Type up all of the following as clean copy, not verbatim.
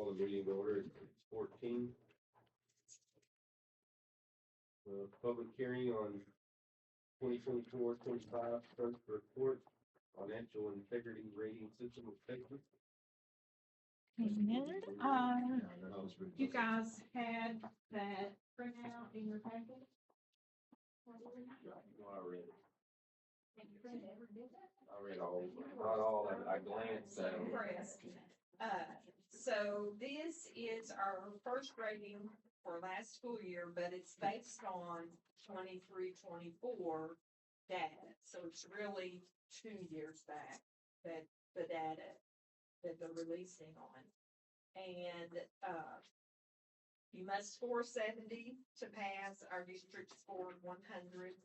Call the meeting to order at 6:14. Public hearing on 2024-25 first report, financial integrity rating system effective. And you guys had that printout in your packet? I read it. I read all, not all of it. I glanced at it. Impressed. So this is our first rating for last school year, but it's based on 23-24 data. So it's really 2 years back that the data that they're releasing on. And, you must score 70 to pass. Our district scored 100.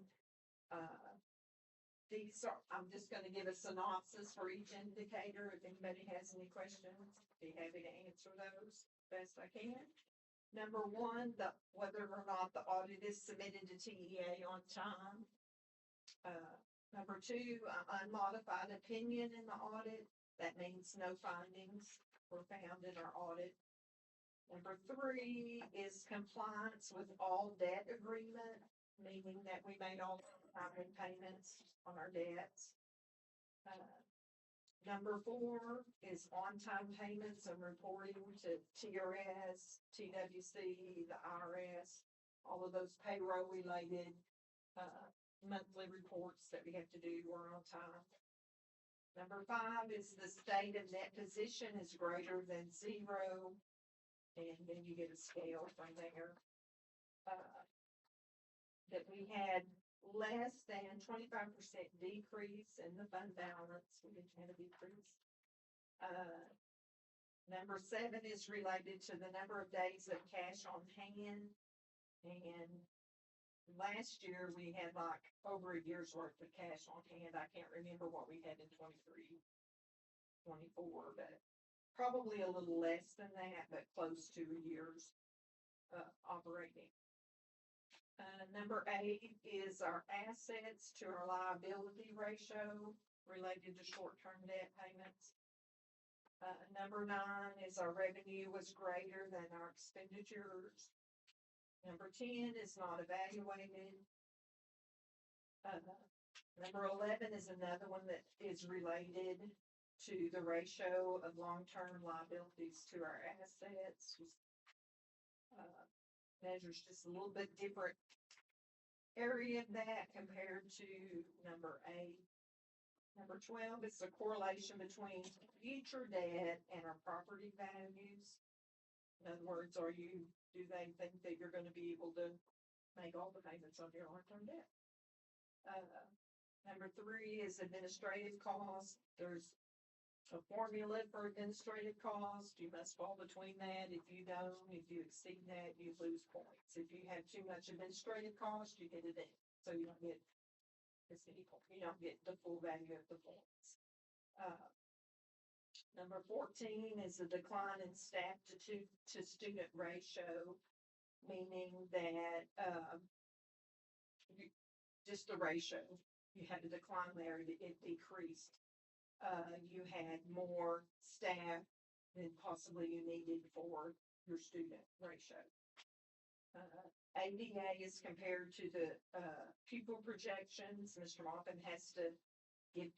These are, I'm just gonna give a synopsis for each indicator. If anybody has any questions, be happy to answer those best I can. Number one, whether or not the audit is submitted to TEA on time. Number two, unmodified opinion in the audit. That means no findings were found in our audit. Number three is compliance with all debt agreement, meaning that we made all timely payments on our debts. Number four is on-time payments and reporting to TRS, TWC, the IRS, all of those payroll-related monthly reports that we have to do are on time. Number five is the state of net position is greater than 0, and then you get a scale from there. That we had less than 25% decrease in the fund balance. We didn't have a decrease. Number 7 is related to the number of days of cash on hand. And last year we had like over a year's worth of cash on hand. I can't remember what we had in 23, 24, but probably a little less than that, but close to a year's operating. Number 8 is our assets to our liability ratio related to short-term debt payments. Number 9 is our revenue was greater than our expenditures. Number 10 is not evaluated. Number 11 is another one that is related to the ratio of long-term liabilities to our assets. Measures just a little bit different area of that compared to number 8. Number 12 is the correlation between future debt and our property values. In other words, do they think that you're going to be able to make all the payments on your long-term debt? Number 3 is administrative costs. There's a formula for administrative cost. You must fall between that. If you don't, if you exceed that, you lose points. If you have too much administrative cost, you get a ding. So you don't get as many points. You don't get the full value of the points. Number 14 is a decline in staff to student ratio, meaning that just the ratio, you had a decline there, it decreased. You had more staff than possibly you needed for your student ratio. ADA is compared to the pupil projections. Mr. Maupin has to give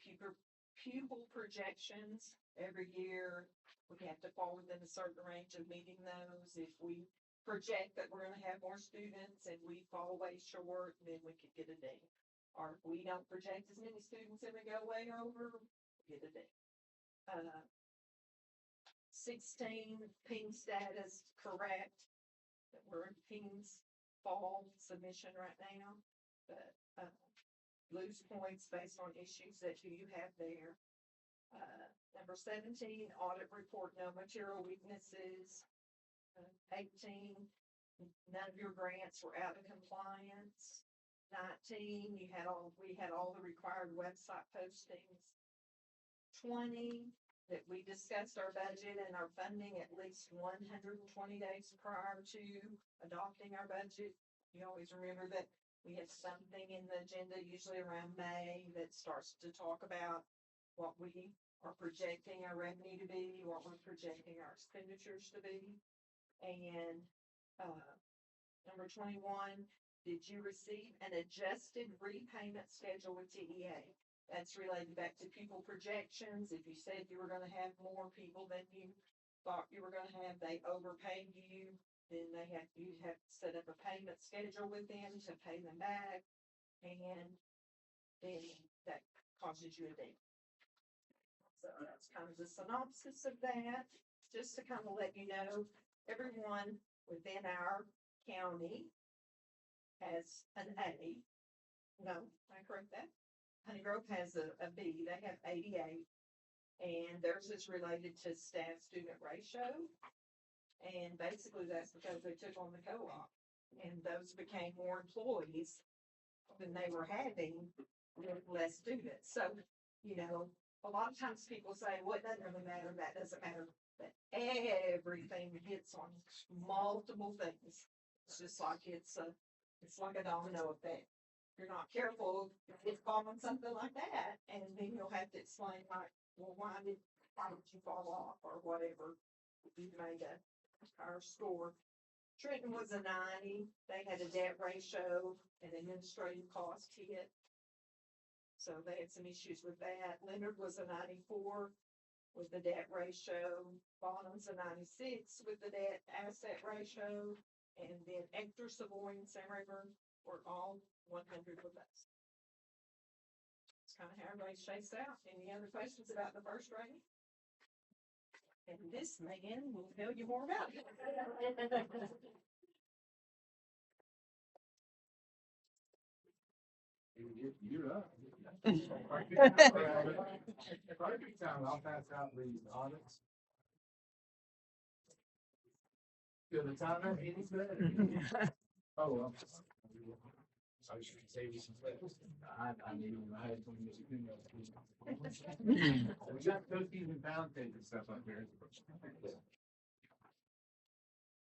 pupil projections every year. We have to fall within a certain range of meeting those. If we project that we're going to have more students and we fall way short, then we could get a D. Or if we don't project as many students and we go way over, get a D. 16, ping status correct. That we're in ping's fall submission right now, but lose points based on issues that you have there. Number 17, audit report, no material weaknesses. 18, none of your grants were out of compliance. 19, we had all the required website postings. 20, that we discussed our budget and our funding at least 120 days prior to adopting our budget. You always remember that we have something in the agenda, usually around May, that starts to talk about what we are projecting our revenue to be, what we're projecting our expenditures to be. And, number 21, did you receive an adjusted repayment schedule with TEA? That's related back to pupil projections. If you said you were gonna have more people than you thought you were gonna have, they overpaid you, then you have to set up a payment schedule with them to pay them back. And then that causes you a date. So that's kind of the synopsis of that, just to kind of let you know, everyone within our county has an A. No, I correct that. Honey Grove has a B, they have 88. And theirs is related to staff-student ratio. And basically that's because they took on the co-op. And those became more employees than they were having with less students. So, you know, a lot of times people say, well, it doesn't really matter, that doesn't matter. But everything hits on multiple things. It's just like it's like a domino effect. If you're not careful, it's falling something like that, and then you'll have to explain like, well, why did you fall off or whatever? You made a higher score. Trenton was a 90. They had a debt ratio and administrative cost hit. So they had some issues with that. Leonard was a 94 with the debt ratio. Bonham's a 96 with the debt asset ratio. And then Ector, Savoy, and San River were all 100 with us. It's kind of how everybody shakes out. Any other questions about the first rating? And this man will tell you more about it. You're up. Perfect time, I'll pass out the audits. Good, the timer, any better? Oh, well. I was trying to save you some clips. I knew I had some music. We got cookies and pound cake and stuff up there.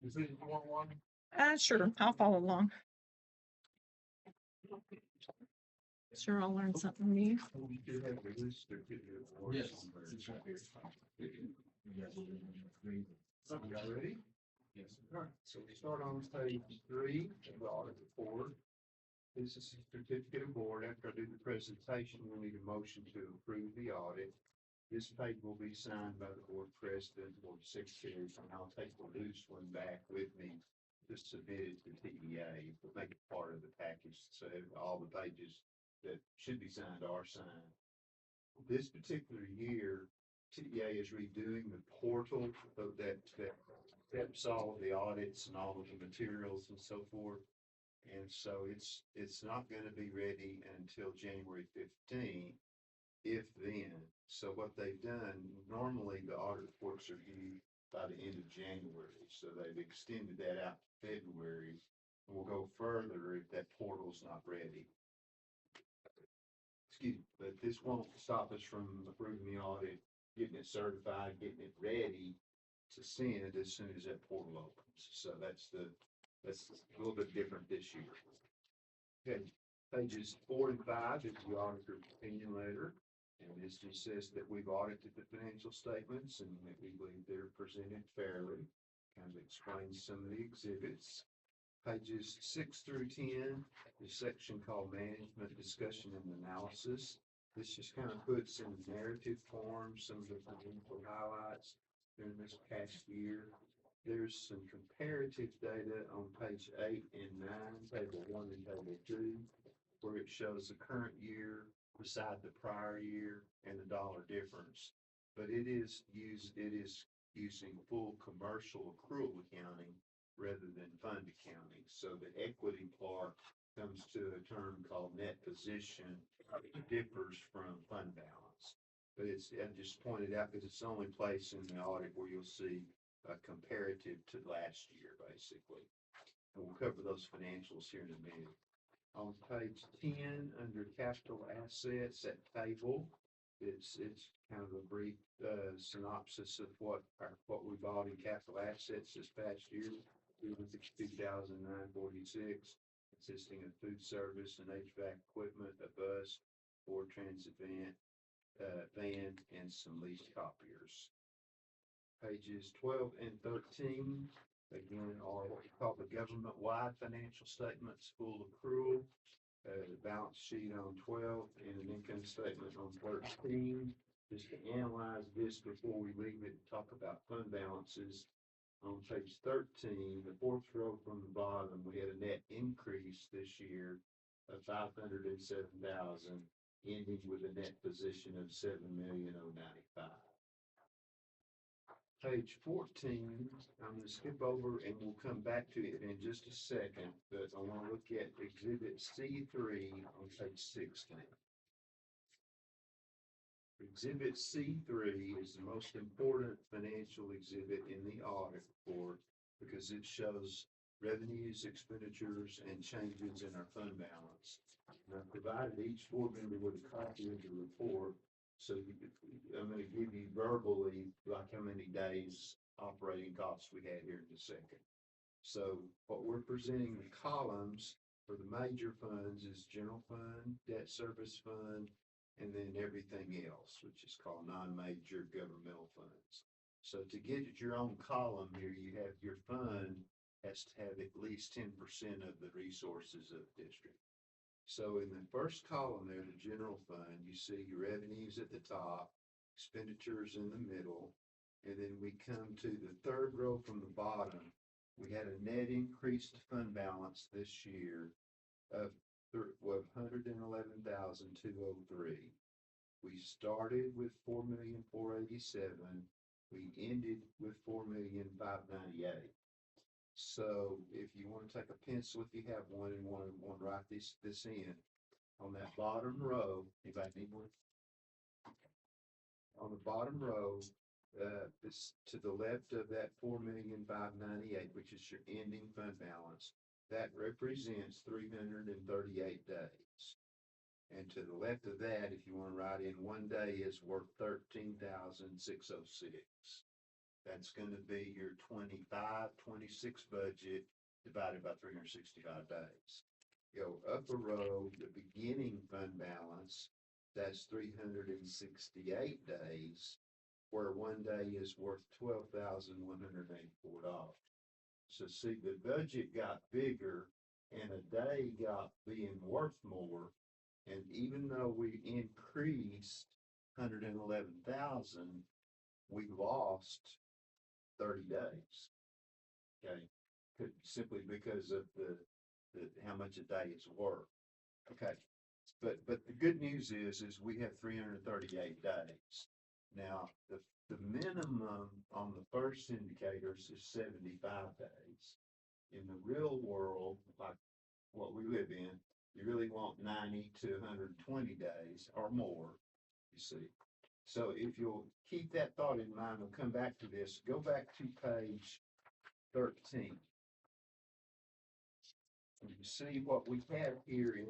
You see, you want one? Sure, I'll follow along. Sure, I'll learn something new. We do have a list of good awards. Yes, it's right here. So, y'all ready? Yes. All right, so we start on page 3 of the audit report. This is a certificate of board. After I do the presentation, we'll need a motion to approve the audit. This page will be signed by the board president, board secretary, and I'll take the loose one back with me to submit it to TEA, but make it part of the package, so all the pages that should be signed are signed. This particular year, TEA is redoing the portal so that steps all of the audits and all of the materials and so forth. And so it's not going to be ready until January 15th, if then. So what they've done, normally the audit reports are due by the end of January. So they've extended that out to February. And we'll go further if that portal's not ready. Excuse me, but this won't stop us from approving the audit, getting it certified, getting it ready to send as soon as that portal opens. So that's a little bit different this year. Okay, pages 4 and 5 is the auditor's opinion letter. And this just says that we've audited the financial statements and that we believe they're presented fairly. Kind of explains some of the exhibits. Pages 6 through 10, the section called Management Discussion and Analysis. This just kind of puts in narrative form some of the financial highlights during this past year. There's some comparative data on page 8 and 9, table 1 and table 2, where it shows the current year beside the prior year and the dollar difference. But it is using full commercial accrual accounting rather than fund accounting. So the equity part comes to a term called net position, differs from fund balance. But I just pointed out because it's the only place in the audit where you'll see a comparative to last year, basically. And we'll cover those financials here in a minute. On page 10, under capital assets, that table, it's kind of a brief synopsis of what we bought in capital assets this past year. $262,946, consisting of food service and HVAC equipment, a bus, Ford Transit van, van and some leased copiers. Pages 12 and 13, again, are what we call the government-wide financial statements, full accrual, the balance sheet on 12, and an income statement on 13. Just to analyze this before we leave it and talk about fund balances. On page 13, the fourth row from the bottom, we had a net increase this year of 507,000, ending with a net position of 7,095,000. Page 14, I'm gonna skip over and we'll come back to it in just a second, but I wanna look at exhibit C3 on page 16. Exhibit C3 is the most important financial exhibit in the audit report because it shows revenues, expenditures, and changes in our fund balance. And I've provided each board member with a copy of the report, so I'm gonna give you verbally like how many days operating costs we had here in a second. So what we're presenting the columns for the major funds is general fund, debt service fund, and then everything else, which is called non-major governmental funds. So to get at your own column here, you have your fund has to have at least 10% of the resources of the district. So in the first column there, the general fund, you see your revenues at the top, expenditures in the middle, and then we come to the third row from the bottom. We had a net increased fund balance this year of 111,203. We started with 4,487,000. We ended with 4,598,000. So if you want to take a pencil, if you have one, and want to write this in, on that bottom row, anybody need one? On the bottom row, this to the left of that 4,598,000, which is your ending fund balance, that represents 338 days. And to the left of that, if you want to write in, 1 day is worth 13,606. That's going to be your 25-26 budget divided by 365 days. Go upper row, the beginning fund balance, that's 368 days, where 1 day is worth $12,184. So see, the budget got bigger and a day got being worth more. And even though we increased 111,000, we lost 30 days. Okay, simply because of the how much a day is worth. Okay, but the good news is we have 338 days. Now the minimum on the first indicators is 75 days. In the real world, like what we live in, you really want 90 to 120 days or more, you see. So if you'll keep that thought in mind, we'll come back to this. Go back to page 13. And you see what we have here in,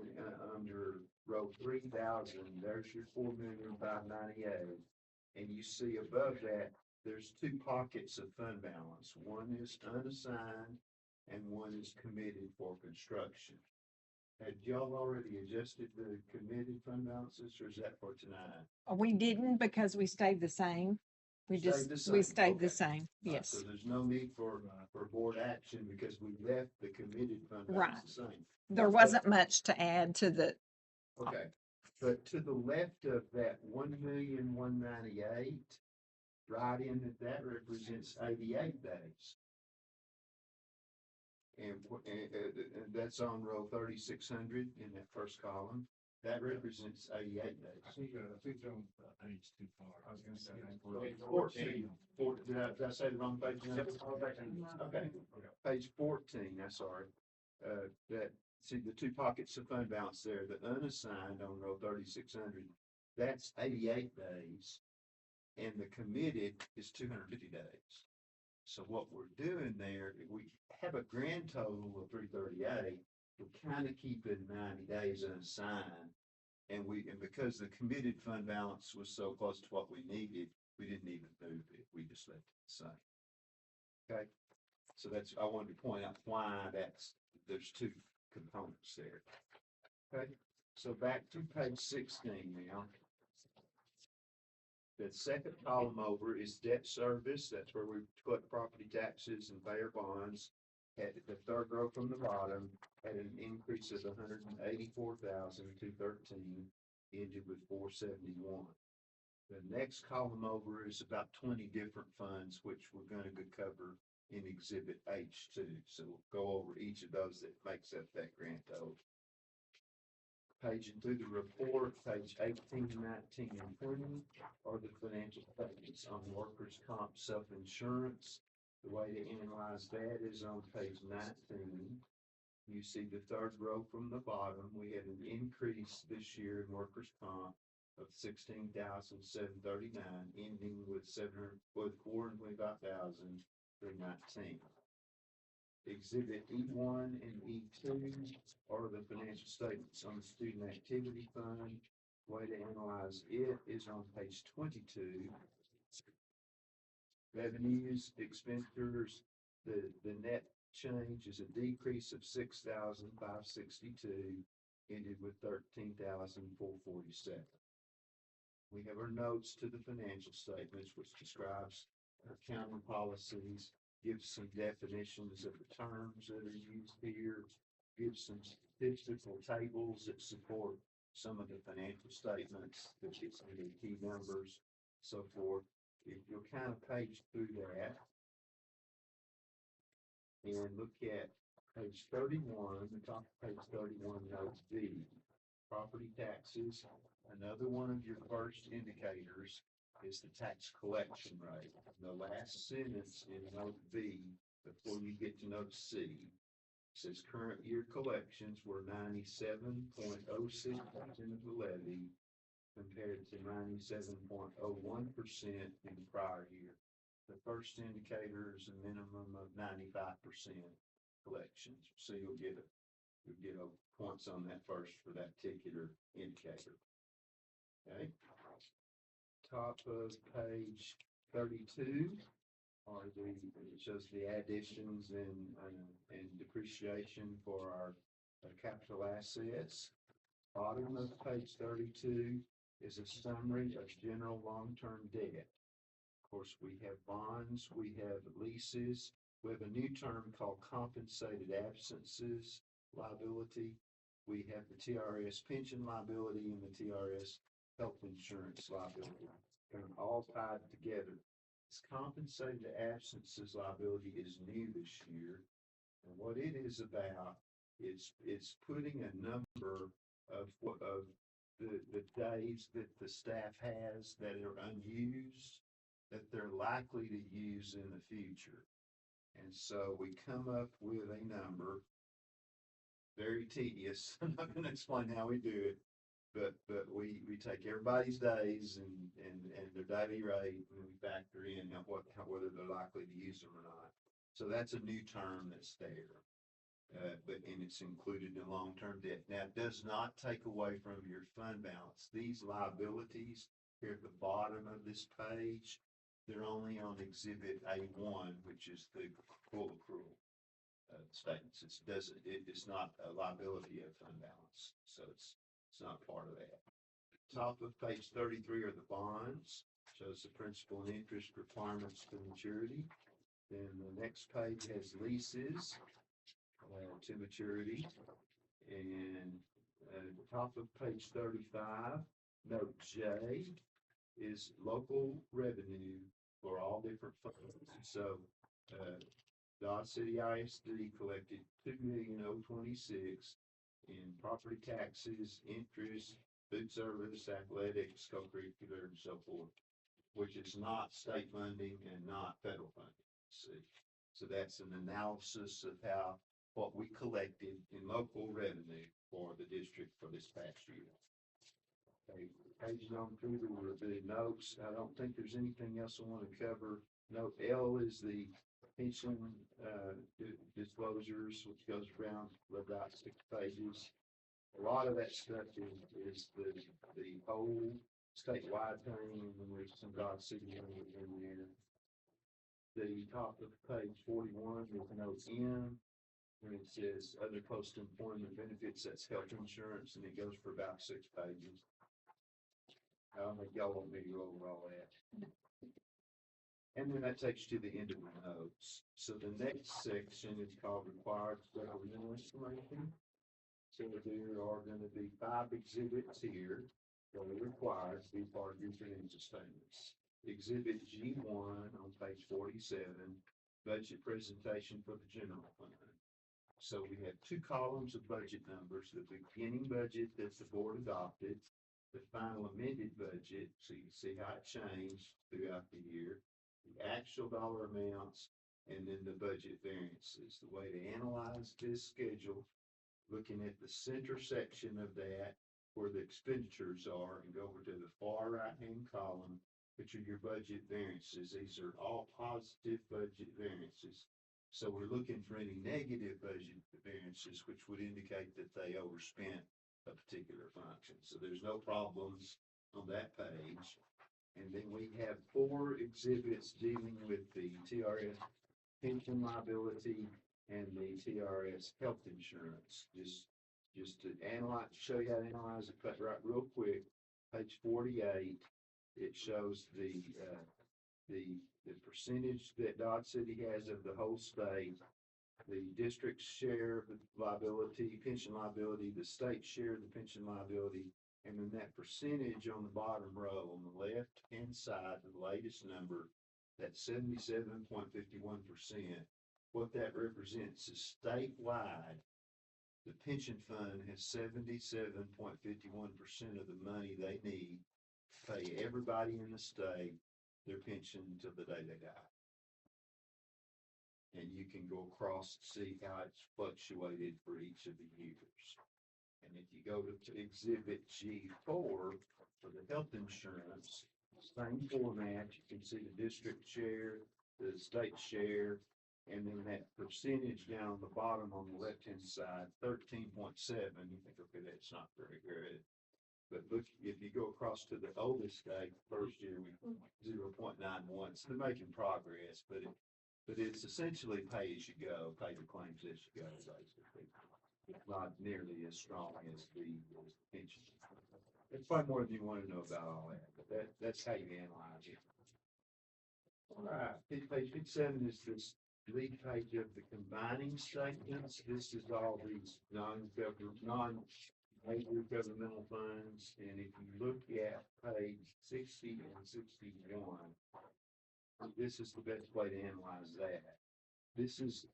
under row 3,000, there's your 4,598,000. And you see above that, there's two pockets of fund balance. One is unassigned and one is committed for construction. Had y'all already adjusted the committed fund balances, or is that for tonight? We didn't because we stayed the same. We Stayed the just, we same, stayed the okay. same, All right, yes. So there's no need for board action because we left the committed fund Right. balance the same. There wasn't much to add to the, Okay, but to the left of that 1,198,000, right in that represents 88 days. And that's on row 3,600 in that first column. That represents 88 days. I think on page too far. I was gonna say. 14. Did I say the wrong page? Okay, page 14, I'm sorry. See the two pockets of fund balance there, the unassigned on row 3,600, that's 88 days. And the committed is 250 days. So what we're doing there, we have a grand total of 338. We're kind of keeping 90 days unassigned. And because the committed fund balance was so close to what we needed, we didn't even move it. We just left it the same. Okay. So I wanted to point out why there's two components there. Okay. So back to page 16 now. The second column over is debt service. That's where we collect property taxes and pay our bonds. At the third row from the bottom, had an increase of 184,213, ended with 471. The next column over is about 20 different funds, which we're gonna go cover in Exhibit H2. So we'll go over each of those that makes up that grand total. Paging through the report, page 18, 19, and 20 are the financial statements on workers' comp self-insurance. The way to analyze that is on page 19. You see the third row from the bottom, we had an increase this year in workers' comp of 16,739, ending with 425,319. Exhibit E1 and E2 are the financial statements on the student activity fund. Way to analyze it is on page 22. Revenues, expenditures, the net change is a decrease of 6,562, ended with 13,447. We have our notes to the financial statements, which describes our accounting policies, gives some definitions of the terms that are used here, gives some statistical tables that support some of the financial statements, that get some of the key numbers, so forth. If you'll kind of page through that and look at page 31, the top of page 31, note B, property taxes. Another one of your first indicators is the tax collection rate. The last sentence in note B, before you get to note C, says current year collections were 97.06% of the levy compared to 97.01% in the prior year. The first indicator is a minimum of 95% collections. So you'll get points on that first for that particular indicator. Okay. Top of page 32 are it shows the additions and depreciation for our capital assets. Bottom of page 32 is a summary of general long-term debt. Of course, we have bonds, we have leases, we have a new term called compensated absences liability. We have the TRS pension liability and the TRS health insurance liability. They're all tied together. This compensated absences liability is new this year. And what it is about, it's putting a number of the days that the staff has that are unused, that they're likely to use in the future. And so we come up with a number, very tedious. I'm not going to explain how we do it, but we take everybody's days and their daily rate, and we factor in whether they're likely to use them or not. So that's a new term that's there. And it's included in long-term debt. Now, it does not take away from your fund balance. These liabilities here at the bottom of this page, they're only on Exhibit A1, which is the full accrual statements. It's not a liability of fund balance, so it's not part of that. Top of page 33 are the bonds, shows the principal and interest requirements to maturity. Then the next page has leases to maturity, and the top of page 35, note J is local revenue for all different funds. So Dodge City ISD collected $2,026,000 in property taxes, interest, food service, athletics, co-curricular, and so forth, which is not state funding and not federal funding. See, so that's an analysis of what we collected in local revenue for the district for this past year. Okay, pages on through the notes. I don't think there's anything else I want to cover. Note L is the pension disclosures, which goes around about 6 pages. A lot of that stuff is the whole statewide thing, and then there's some Dodge City numbers in there. The top of page 41 is note M, when it says other post-employment benefits, that's health insurance, and it goes for about 6 pages. y'all want me to go over all that. And then that takes you to the end of the notes. So the next section is called required governmental information. So there are gonna be 5 exhibits here that are required to be part of your financial statements. Exhibit G1 on page 47, budget presentation for the general fund. So we have 2 columns of budget numbers, the beginning budget that the board adopted, the final amended budget, so you can see how it changed throughout the year, the actual dollar amounts, and then the budget variances. The way to analyze this schedule, looking at the center section of that where the expenditures are, and go over to the far right-hand column, which are your budget variances. These are all positive budget variances. So we're looking for any negative budget variances, which would indicate that they overspent a particular function. So there's no problems on that page. And then we have 4 exhibits dealing with the TRS pension liability and the TRS health insurance. Just to analyze, show you how to analyze it, cut right real quick. Page 48, it shows the percentage that Dodge City has of the whole state, the district's share of the liability, pension liability, the state share of the pension liability, and then that percentage on the bottom row on the left-hand side, the latest number, that's 77.51%. What that represents is statewide, the pension fund has 77.51% of the money they need to pay everybody in the state their pension until the day they die. And you can go across and see how it's fluctuated for each of the years. And if you go to exhibit G4 for the health insurance, same format, you can see the district share, the state share, and then that percentage down on the bottom on the left-hand side, 13.7. You think, okay, that's not very good. But look, if you go across to the oldest state, first year we 0.91. So they're making progress, but it's essentially pay as you go, pay the claims as you go, basically. It's not nearly as strong as the pension. It's probably more than you want to know about all that, but that's how you analyze it. All right, page 57 is this lead page of the combining statements. This is all these non-major governmental funds, and if you look at page 60 and 61, this is the best way to analyze that. This is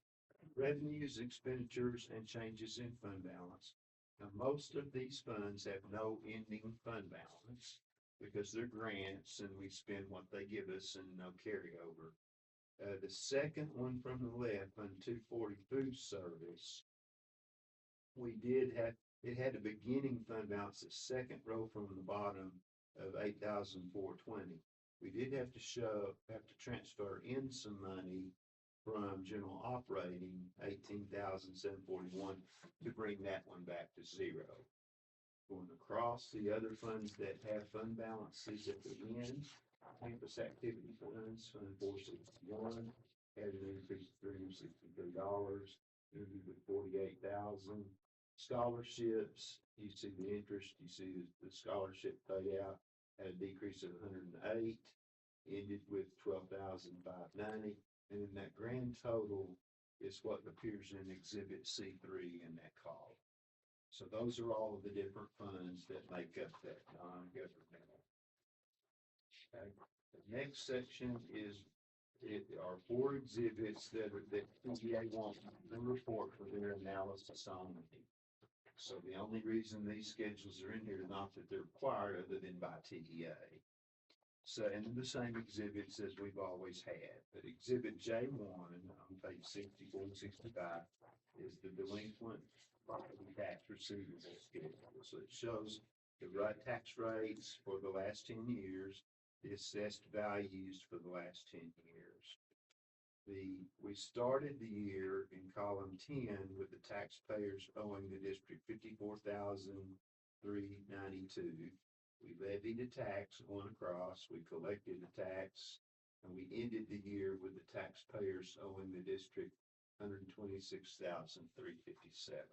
revenues, expenditures, and changes in fund balance. Now, most of these funds have no ending fund balance because they're grants and we spend what they give us and no carryover. The second one from the left, Fund 240 Food Service, it had a beginning fund balance, the second row from the bottom of 8,420. We did have to transfer in some money from general operating, 18,741, to bring that one back to 0. Going across the other funds that have fund balances at the end, campus activity funds, Fund 461, had an increase of $363, moving to 48,000. Scholarships, you see the interest, you see the scholarship payout had a decrease of 108, ended with 12,590. And then that grand total is what appears in Exhibit C3 in that column. So those are all of the different funds that make up that non-governmental. Okay. The next section are 4 exhibits that PGA wants to report for their analysis only. So the only reason these schedules are in here is not that they're required other than by TEA. So, and the same exhibits as we've always had, but exhibit J1 on page 64 and 65 is the delinquent property tax receivable schedule. So it shows the right tax rates for the last 10 years, the assessed values for the last 10 years. We started the year in column 10 with the taxpayers owing the district $54,392. We levied a tax going across, we collected the tax, and we ended the year with the taxpayers owing the district $126,357.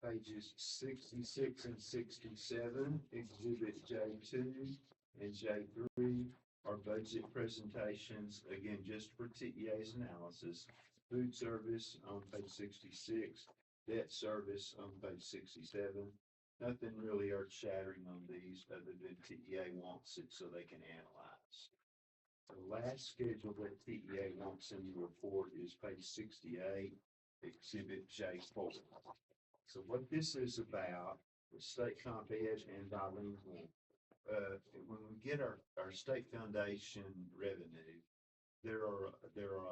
Pages 66 and 67, Exhibit J2 and J3 are budget presentations, again, just for TEA's analysis. Food service on page 66, debt service on page 67. Nothing really earth shattering on these other than TEA wants it so they can analyze. The last schedule that TEA wants in the report is page 68, Exhibit J4. So what this is about, the state comp ed and bilingual, when we get our state foundation revenue, there are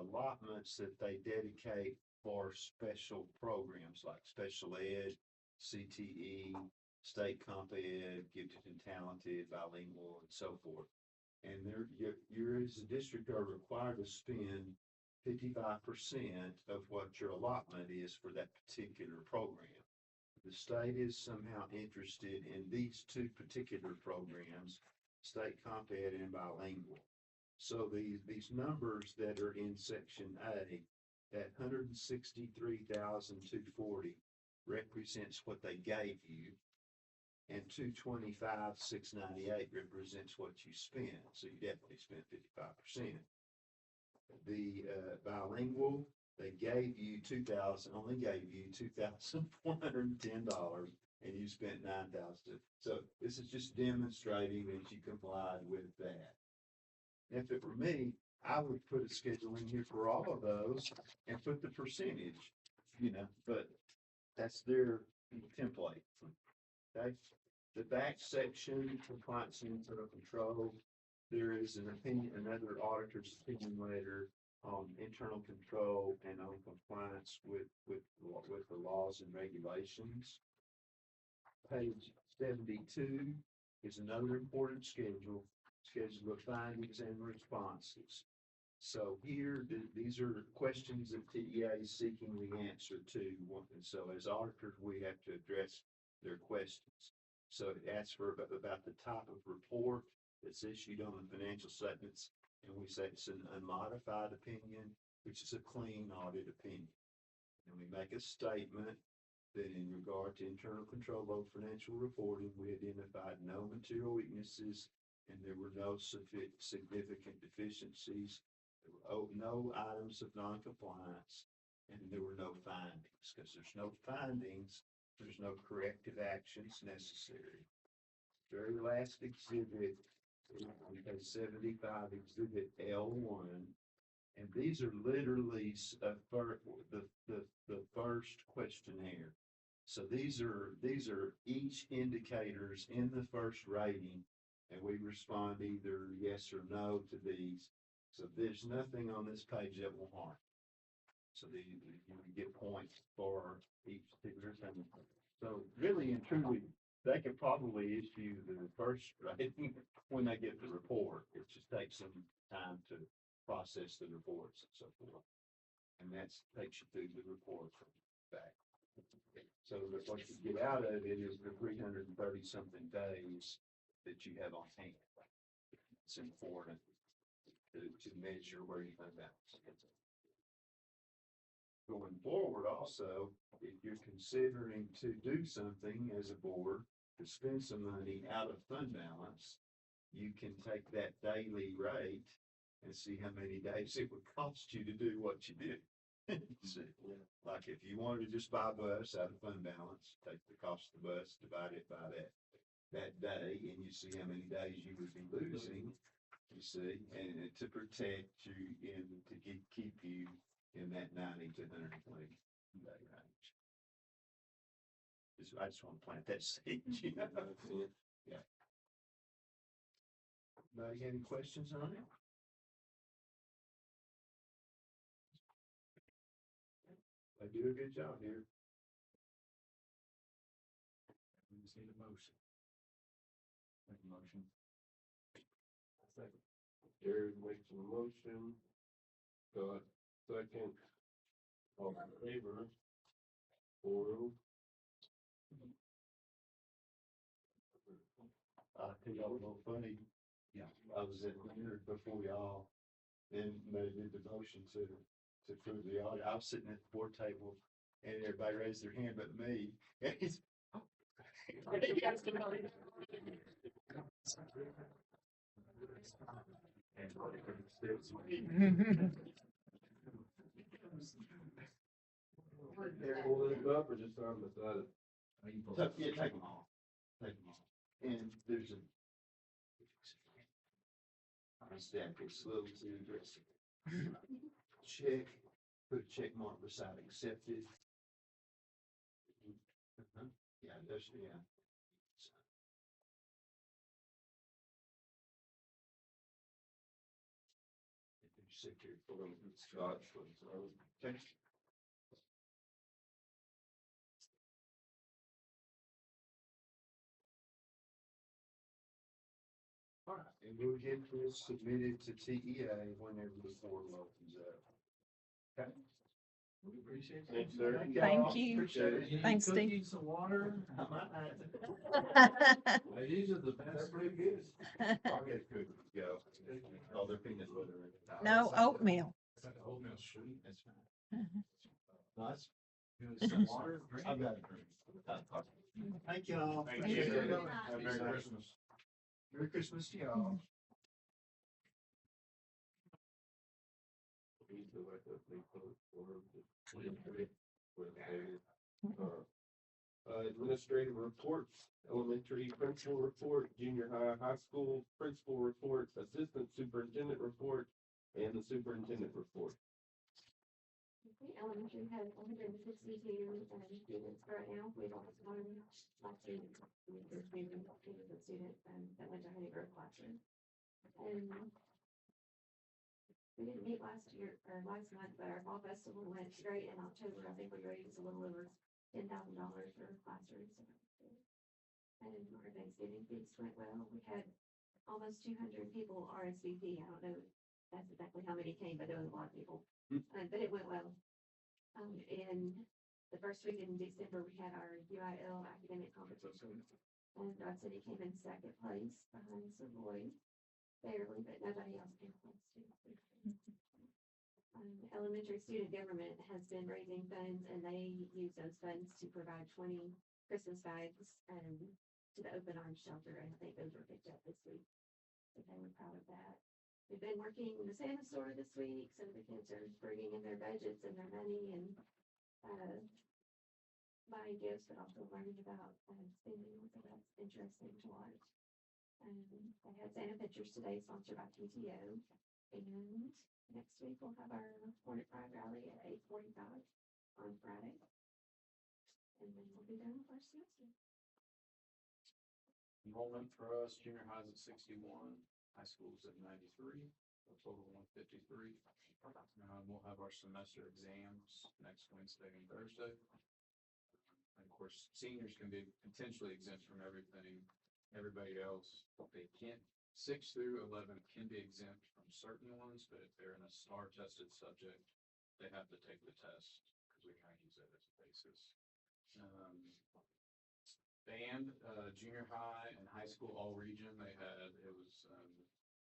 allotments that they dedicate for special programs like special ed, CTE, state comp ed, gifted and talented, bilingual, and so forth. And you're as a district are required to spend 55% of what your allotment is for that particular program. The state is somehow interested in these two particular programs, state comp ed and bilingual. So these numbers that are in section A, that 163,240 represents what they gave you, and 225,698 represents what you spent. So you definitely spent 55%. The bilingual, they gave you only gave you $2,410, and you spent $9,000. So this is just demonstrating that you complied with that. If it were me, I would put a schedule in here for all of those and put the percentage, but that's their template. Okay. The back section, compliance and internal control, there is an opinion, another auditor's opinion letter on internal control and on compliance with the laws and regulations. Page 72 is another important schedule of findings and responses. So here, these are questions that TEA is seeking the answer to. And so as auditors, we have to address their questions. So it asks for about the type of report that's issued on the financial statements. And we say it's an unmodified opinion, which is a clean audit opinion. And we make a statement that in regard to internal control over financial reporting, we identified no material weaknesses and there were no significant deficiencies. There were no items of non-compliance, and there were no findings. Because there's no findings, there's no corrective actions necessary. Very last exhibit, on page 75, exhibit L1, and these are literally the first questionnaire. So these are each indicators in the first rating, and we respond either yes or no to these. So there's nothing on this page that will harm. So you get points for each particular thing. So really and truly, they could probably issue the first rating when they get the report. It just takes some time to process the reports and so forth. And that takes you through the report from back. So what you get out of it is the 330 something days that you have on hand. It's important to measure where you fund balance. Going forward also, if you're considering to do something as a board, to spend some money out of fund balance, you can take that daily rate and see how many days it would cost you to do what you did. See, like if you wanted to just buy a bus out of fund balance, take the cost of the bus, divide it by that day, and you see how many days you would be losing, you see, and to protect you and to keep you in that 90 to 120 day range. I just want to plant that seed, Yeah. Anybody got any questions on it? They do a good job here. We just need a motion. Make a motion. Second. Jared makes a motion. Scott, second. All in favor? 4. I think I was a little funny. Yeah. I was at dinner before y'all, then they did the motion to approve the audit. I was sitting at the board table And everybody raised their hand but me. And he's, Pull it up or just on the side? yeah, take them off. Take them off. And there's a. I stamp it slowly to the address. Check, put a check mark beside accepted. Yeah, that's, yeah. Secretary for Scott. Okay. All right, and we'll get this submitted to TEA whenever the portal opens up. Okay. We appreciate it. Thanks, sir. Thank you. Appreciate it. Any Thanks, Steve. cookies, some water? These are the best. pretty good. I'll get cookies, go. Oh, they're peanut butter. No oatmeal. It's like oatmeal sweet. That's fine. Nice. Some water, drink. I've got a drink. Thank y'all. Thank Appreciate you. it. Have a Merry Christmas. Merry Christmas to y'all. Administrative reports, elementary principal report, junior high school principal report, assistant superintendent report, and the superintendent report. Okay, elementary has 162 students right now. We don't have one last student, the student that went to Honey Grove classroom. And we didn't meet last year, or last month, but our fall festival went great in October. I think we raised a little over $10,000 for classrooms. And our Thanksgiving feast went well. We had almost 200 people RSVP. I don't know that's exactly how many came, but there was a lot of people. But it went well. In the first week in December, we had our UIL academic competition. And Dodge City came in second place behind Savoy, barely, but nobody else came close to. Elementary student government has been raising funds, and they use those funds to provide 20 Christmas bags to the Open Arms Shelter, and I think those were picked up this week. So they were proud of that. We've been working in the Santa store this week, so the kids are bringing in their budgets and their money and buying gifts, but also learning about spending. So that's interesting to watch. They had Santa pictures today, sponsored by PTO. And next week we'll have our Hornet Pride rally at 8:45 on Friday. And then we'll be done with our semester. Enrollment for us, junior high's at 61, high school's at 93, a total of 153. We'll have our semester exams next Wednesday and Thursday. And of course, seniors can be potentially exempt from everything. Everybody else, they can't, 6 through 11 can be exempt from certain ones, but if they're in a STAR tested subject, they have to take the test because we kind of use that as a basis. Band, junior high and high school all region, it was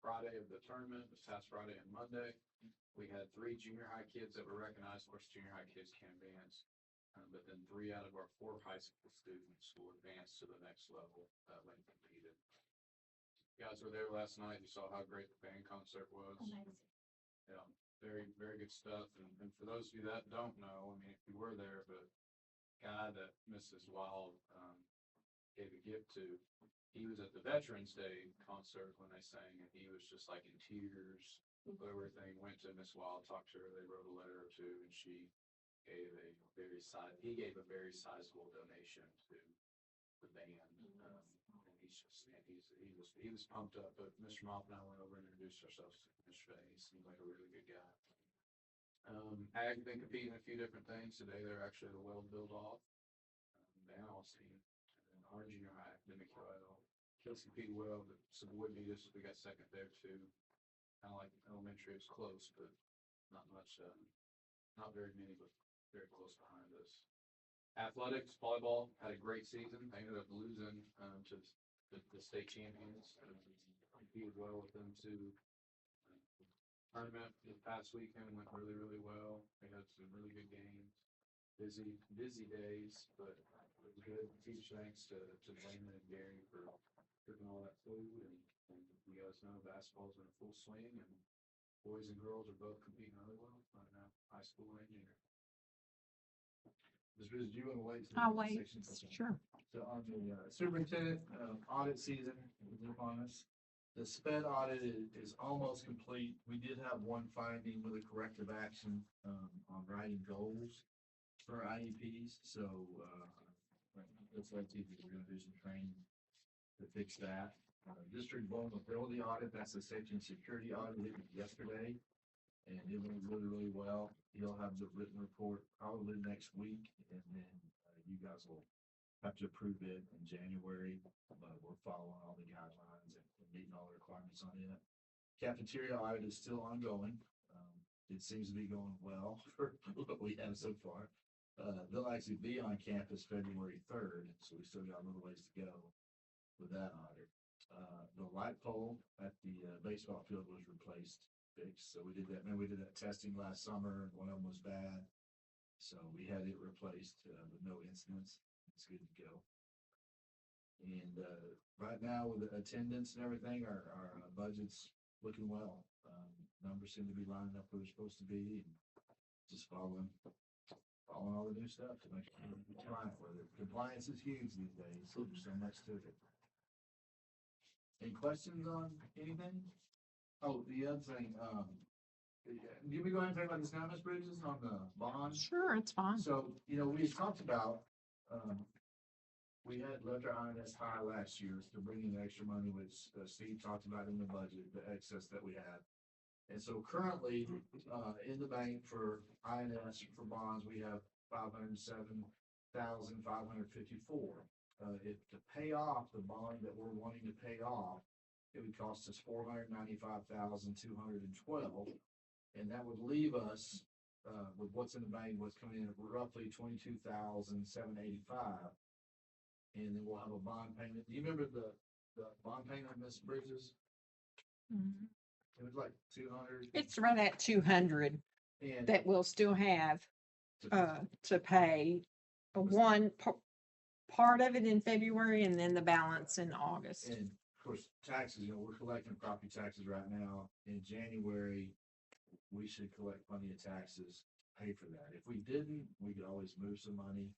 Friday of the tournament, this past Friday and Monday. We had 3 junior high kids that were recognized. Of course, junior high kids can advance, but then 3 out of our 4 high school students will advance to the next level when competed. You guys were there last night. You saw how great the band concert was. Amazing. Yeah, very, very good stuff. And for those of you that don't know, I mean, if you were there, but guy that Mrs. Wild gave a gift to, he was at the Veterans Day concert when they sang, and he was just like in tears. Everything went to Miss Wild, talked to her, they wrote a letter or two, and he gave a very sizable donation to the band. And he was pumped up, but Mr. Mop and I went over and introduced ourselves to Mr. Day. He seemed like a really good guy. Ag been competing in a few different things. Today they're actually the well-built off balance team. And our junior high academic kids competed well, but Savoy beat us. We got second there too. Kind of like elementary, it's close, but not much, not very many, but very close behind us. Athletics, volleyball had a great season. They ended up losing to the state champions. Competed well with them too. Tournament this past weekend went really, really well. They had some really good games. busy days, but it was good. Huge thanks to Landon and Gary for cooking all that food, and you guys know basketball's in full swing, and boys and girls are both competing really well right now, high school and junior. Ms. Bridges, do you want to wait? till I'll the wait, section? Okay. sure. So on the superintendent audit season is upon us. The sped audit is almost complete. We did have one finding with a corrective action on writing goals for IEPs. So it's like we're going to do some training to fix that. District vulnerability audit, that's the safety and security audit it was yesterday. And it went really, really well. You'll have the written report probably next week, and then you guys will have to approve it in January. But we're following all the guidelines and meeting all the requirements on it. Cafeteria audit is still ongoing. It seems to be going well for what we have so far. They'll actually be on campus February 3rd, so we still got a little ways to go with that audit. The light pole at the baseball field was replaced. Fixed. So we did that. Man, we did that testing last summer, and one of them was bad. So we had it replaced with no incidents. It's good to go. And right now, with the attendance and everything, our budget's looking well. Numbers seem to be lining up where they're supposed to be, and just following all the new stuff to make sure we're compliant with it. Compliance is huge these days. So there's so much to it. Any questions on anything? Oh, the other thing, can we go ahead and talk about this now, Ms. Bridges, on the bond? Sure, it's fine. So, we had talked about, we had left our INS high last year to bring in extra money, which Steve talked about in the budget, the excess that we had. And so currently, in the bank for INS for bonds, we have $507,554. If to pay off the bond that we're wanting to pay off, it would cost us $495,212, and that would leave us with what's in the bank, what's coming in at roughly $22,785, and then we'll have a bond payment. Do you remember the bond payment, Ms. Bridges? Mhm. It was like 200. It's right at 200 And that we'll still have to pay. Part of it in February and then the balance in August. And of course, taxes, we're collecting property taxes right now. In January, we should collect plenty of taxes, pay for that. If we didn't, we could always move some money,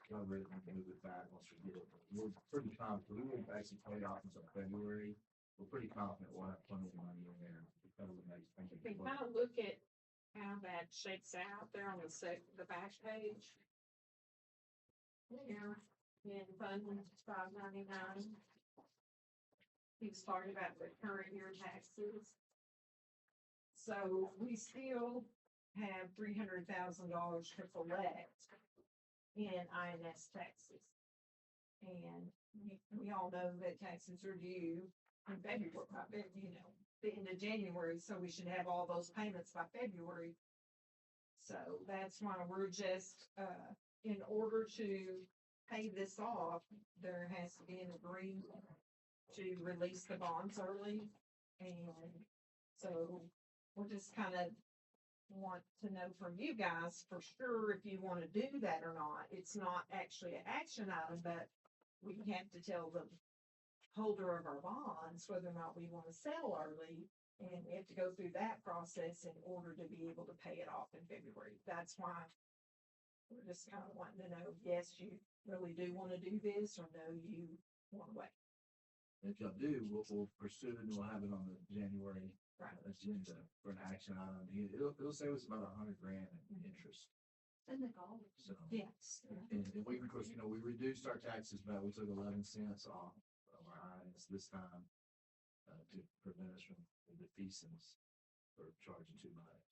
cover it, and move it back once we get it. We're pretty confident, we wouldn't actually pay it off until February. We're pretty confident we'll have plenty of money in there to cover the next thing. If we kind of look at how that shakes out there on the back page. Here, in Fund 599. He was talking about the current year taxes. So we still have $300,000 to collect in INS taxes. And we all know that taxes are due in February, the end of January, so we should have all those payments by February. So that's why we're just, in order to pay this off, there has to be an agreement to release the bonds early. And so we're just kind of want to know from you guys for sure if you want to do that or not. It's not actually an action item, but we have to tell the holder of our bonds whether or not we want to sell early. And we have to go through that process in order to be able to pay it off in February. That's why we're just kind of wanting to know, yes, you really do want to do this, or no, you want to wait. If y'all do, we'll pursue it and we'll have it on the January Right. agenda for an action item. It'll save us about $100,000 in interest. And the goal. So, Yes. and we, of course, we reduced our taxes, but we took 11 cents off of our INS this time to prevent us from the defeasance for charging too much.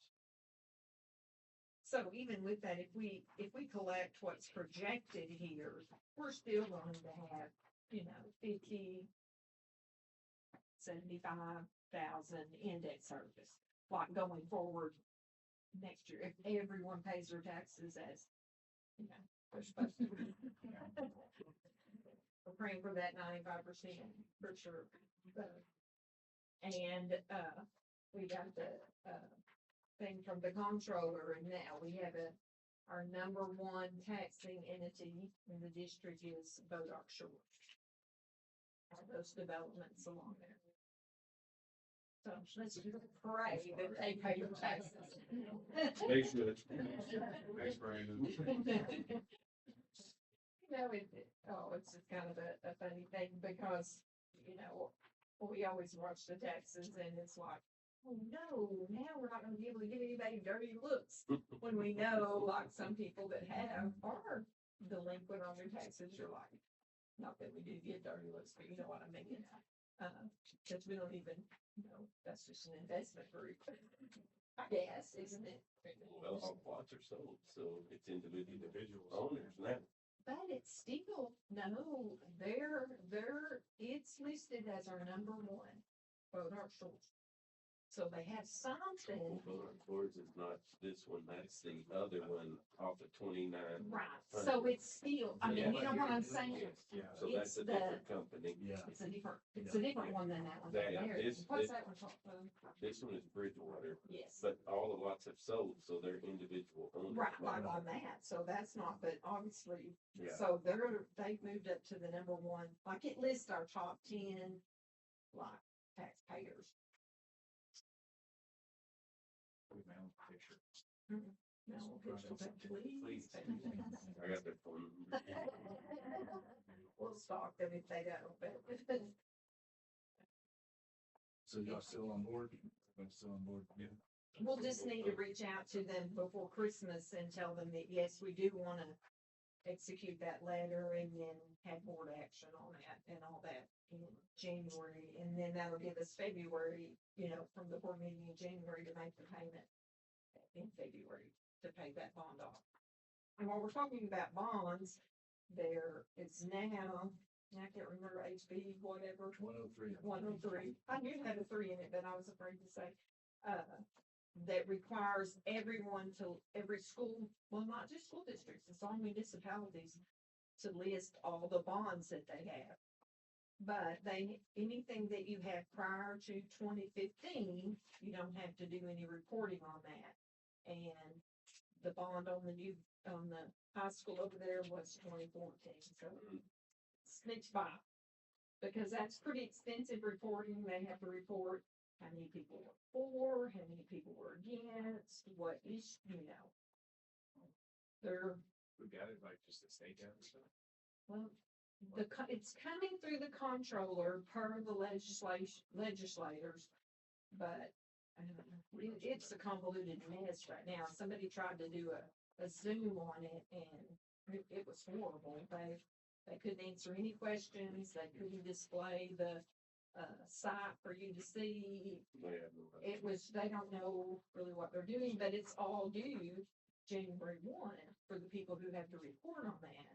So even with that, if we collect what's projected here, we're still going to have, 75,000 in debt service, like going forward next year, if everyone pays their taxes as, they're supposed to. We're praying for that 95% for sure. And, we got the, thing from the comptroller, and now we have a our number one taxing entity in the district is Bodark Shore. All those developments along there. So let's pray that they pay your taxes. They should. Thanks, Brandon. It's just kind of a funny thing because, we always watch the taxes and it's like, oh no, now we're not gonna be able to give anybody dirty looks. When we know, like some people that have are delinquent on their taxes, you're like, not that we do get dirty looks, but you know what I mean? Cause we don't even, that's just an investment group, I guess, isn't it? Well, all plots are sold, so it's individual Individuals. owners now. But it's still, no, it's listed as our number one, Bodark Shores. So they have something, Bodark Shores is not this one, that's the other one off of 29. right, so it's still, I mean, you know what I'm saying? Yeah. So that's a It's the- different company. Yeah. It's a different one than that one. That- down there. this- What's this- that one called? This one is Bridgewater, Yes, but all the lots have sold, so they're individual owners. right, now. like on that, so that's not, but obviously, Yeah. so they've moved up to the number one, like it lists our top 10, like, taxpayers. We found a picture. No, official, but please. I got their phone number. We'll stalk them if they don't, but. So y'all still on board? Everybody still on board? Yeah. We'll just need to reach out to them before Christmas and tell them that, yes, we do wanna execute that letter and then have board action on that and all that in January. And then that'll give us February, from the board meeting in January to make the payment in February to pay that bond off. And while we're talking about bonds, there is now, I can't remember HB, whatever, 103. 103. I knew it had a 3 in it, but I was afraid to say, that requires every school, well, not just school districts, it's all municipalities to list all the bonds that they have. But anything that you have prior to 2015, you don't have to do any reporting on that. And the bond on the high school over there was 2014, so sneaks by. Because that's pretty extensive reporting. They have to report how many people were for, how many people were against, what is, they're, We got it, like just the state got it. well, it's coming through the comptroller per the legislators, but it's a convoluted mess right now. Somebody tried to do a Zoom on it and it was horrible. They couldn't answer any questions. They couldn't display the site for you to see. They have no- They don't know really what they're doing, but it's all due January 1 for the people who have to report on that.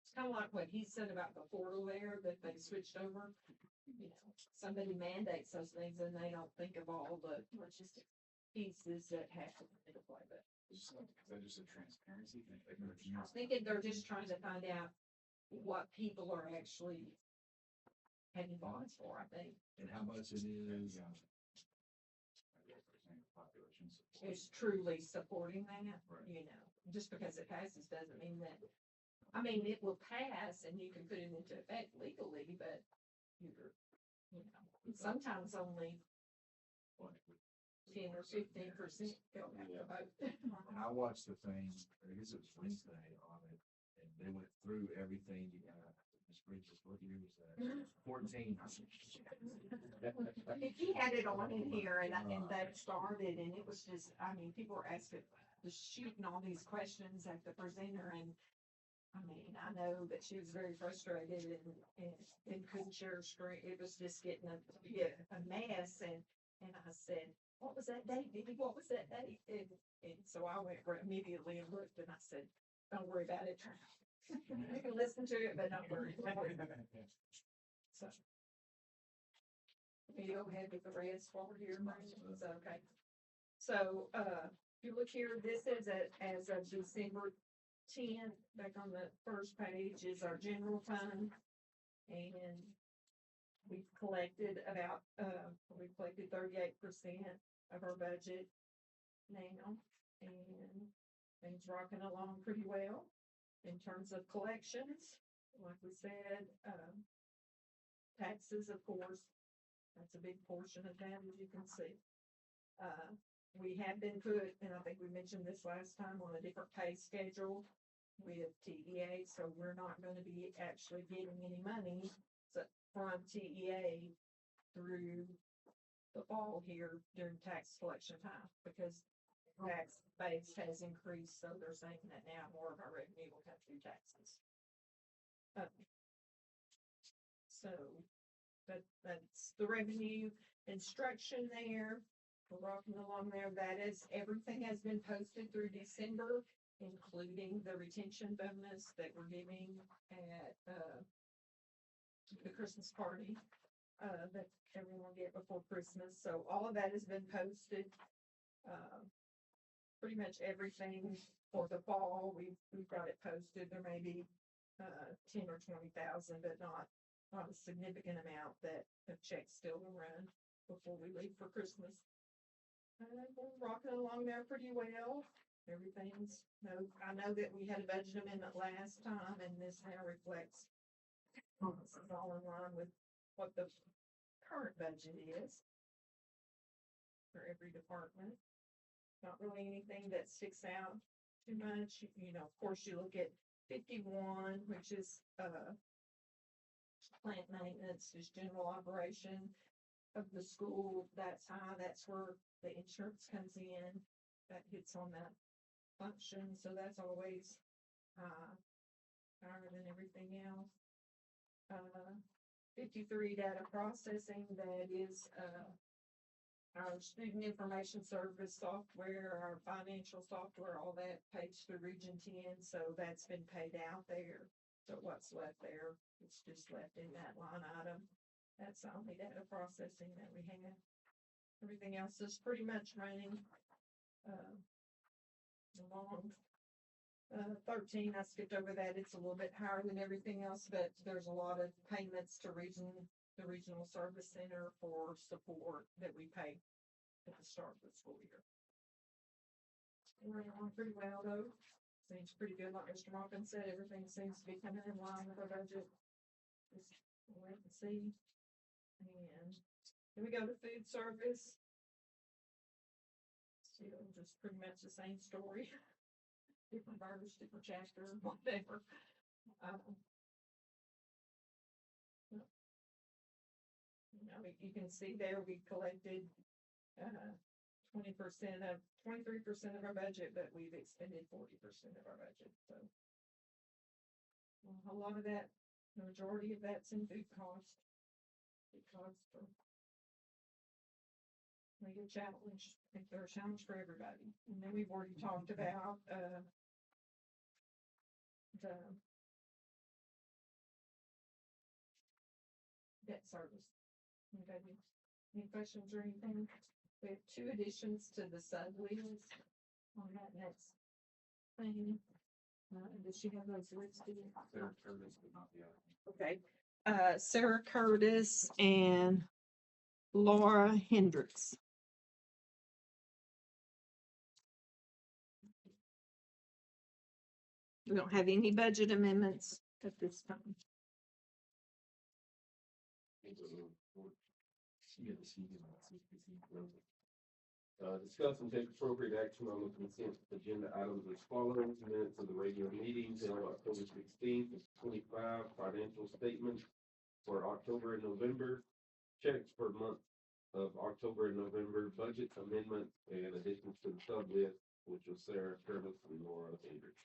It's kind of like what he said about the portal there, that they switched over. Somebody mandates those things and they don't think of all the logistic pieces that have to come into play, but Is that just a transparency thing? Like, they're just I was thinking they're just trying to find out what people are actually having bonds for, I think. And how much it is? population support. Is truly supporting that, Right. just because it passes doesn't mean that, I mean, it will pass and you can put it into effect legally, but sometimes only Like, 10 or 15% go out the vote. And I watched the thing, I guess it was Wednesday on it, and they went through everything you got. Ms. Bridges, what year was that? 14. He had it on in here and that started and it was just, I mean, people were asking, just shooting all these questions at the presenter and I mean, I know that she was very frustrated and couldn't share her screen. It was just getting a mess and I said, what was that date, Diddy? What was that date? And so I went immediately and looked and I said, don't worry about it. You can listen to it, but don't worry about it. So. We go ahead with the rest while we're here, Brandon. Is that okay? So, if you look here, this is as of December 10th, back on the first page is our general fund. And we've collected 38% of our budget now. And things rocking along pretty well. In terms of collections, like we said, taxes, of course, that's a big portion of that, as you can see. We have been put, and I think we mentioned this last time, on a different pay schedule with TEA, so we're not gonna be actually getting any money from TEA through the fall here during tax collection time, because tax base has increased, so they're saying that now more of our revenue will come through taxes. So, that's the revenue instruction there. We're rocking along there. That is, everything has been posted through December, including the retention bonus that we're giving at, the Christmas party, that everyone get before Christmas. So all of that has been posted. Pretty much everything for the fall, we've got it posted. There may be, 10 or 20,000, but not a significant amount that of checks still to run before we leave for Christmas. We're rocking along there pretty well. Everything's, I know that we had a budget amendment last time, and this now reflects, this is all in line with what the current budget is for every department. Not really anything that sticks out too much. You know, of course, you look at 51, which is, plant maintenance, is general operation of the school. That's high. That's where the insurance comes in. That hits on that function, so that's always, higher than everything else. 53 data processing, that is, our student information service software, our financial software, all that paid through Region 10, so that's been paid out there. So what's left there, it's just left in that line item. That's the only data processing that we have. Everything else is pretty much running, along. 13, I skipped over that. It's a little bit higher than everything else, but there's a lot of payments to the regional service center for support that we pay at the start of the school year. We're on pretty well though. Seems pretty good. Like Mr. Malkin said, everything seems to be coming in line with our budget. Just wait and see. And then we go to food service. Still just pretty much the same story. Different verse, different chapter, whatever. You know, you can see there we collected 23% of our budget, but we've expended 40% of our budget. So a lot of that, the majority of that's in food cost. Food costs are like a challenge. I think they're a challenge for everybody. And then we've already talked about the debt service. Anybody, any questions or anything? We have 2 additions to the sub list on that next thing. Does she have those listed? Sarah Curtis, but not the other. Okay. Sarah Curtis and Laura Hendricks. We don't have any budget amendments at this time. Discuss and take appropriate action on the consent agenda items as follows: minutes of the regular meetings held October 16th and 25, financial statements for October and November, checks for month of October and November, budget amendment, and additions to the sub list, which was Sarah Curtis and Laura Hendricks.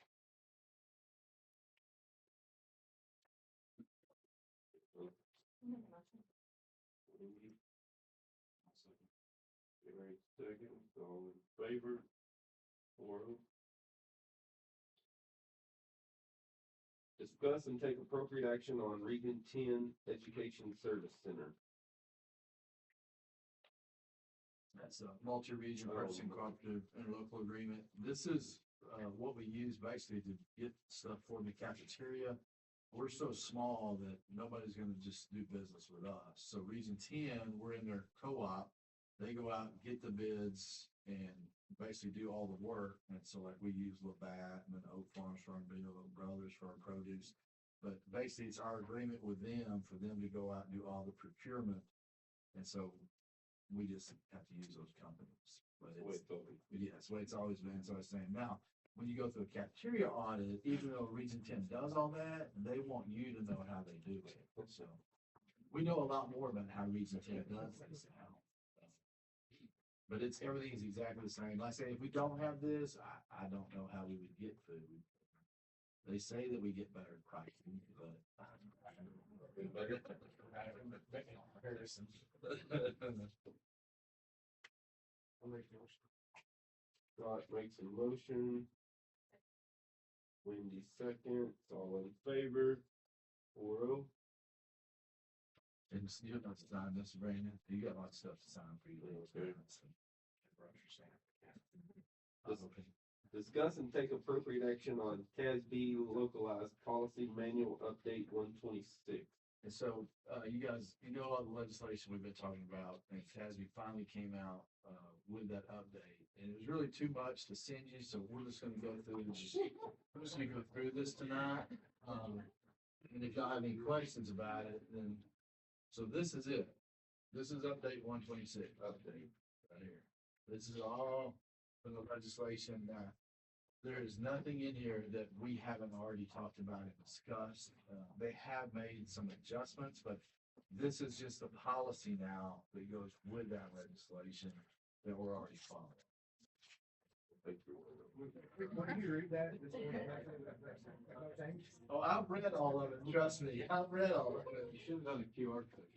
Gary, second, all in favor? 4-0. Discuss and take appropriate action on Region 10 Education Service Center. That's a multi-region purchasing cooperative interlocal agreement. This is, what we use basically to get stuff for the cafeteria. We're so small that nobody's gonna just do business with us. So Region 10, we're in their co-op. they go out and get the bids and basically do all the work. And so like we use Labatt and then Oak Farms for our Bill, Brothers for our produce. But basically it's our agreement with them for them to go out and do all the procurement. And so we just have to use those companies. But That's the way it's, it's always. yeah, that's the way it's always been. So I was saying now, when you go through a cafeteria audit, even though Region 10 does all that, they want you to know how they do it. So we know a lot more about how Region 10 does this now. But it's, everything is exactly the same. Like I say, if we don't have this, I don't know how we would get food. They say that we get better pricing, but. I'll make a motion. Scott makes a motion. Wendy seconds, all in favor, 4-0. And you don't have to sign this, Brandon. You got lots of stuff to sign for you. Okay. Okay. Discuss and take appropriate action on CASB localized policy manual update 126. And so, you guys, you know, all the legislation we've been talking about, and CASB finally came out, with that update. And it was really too much to send you, so we're just gonna go through, we're just gonna go through this tonight. And if y'all have any questions about it, then, so this is it. This is update 126, update, right here. This is all from the legislation that there is nothing in here that we haven't already talked about and discussed. They have made some adjustments, but this is just the policy now that goes with that legislation that we're already following. When you read that, Oh, I've read all of it, trust me, I've read all of it. You should have done a QR code.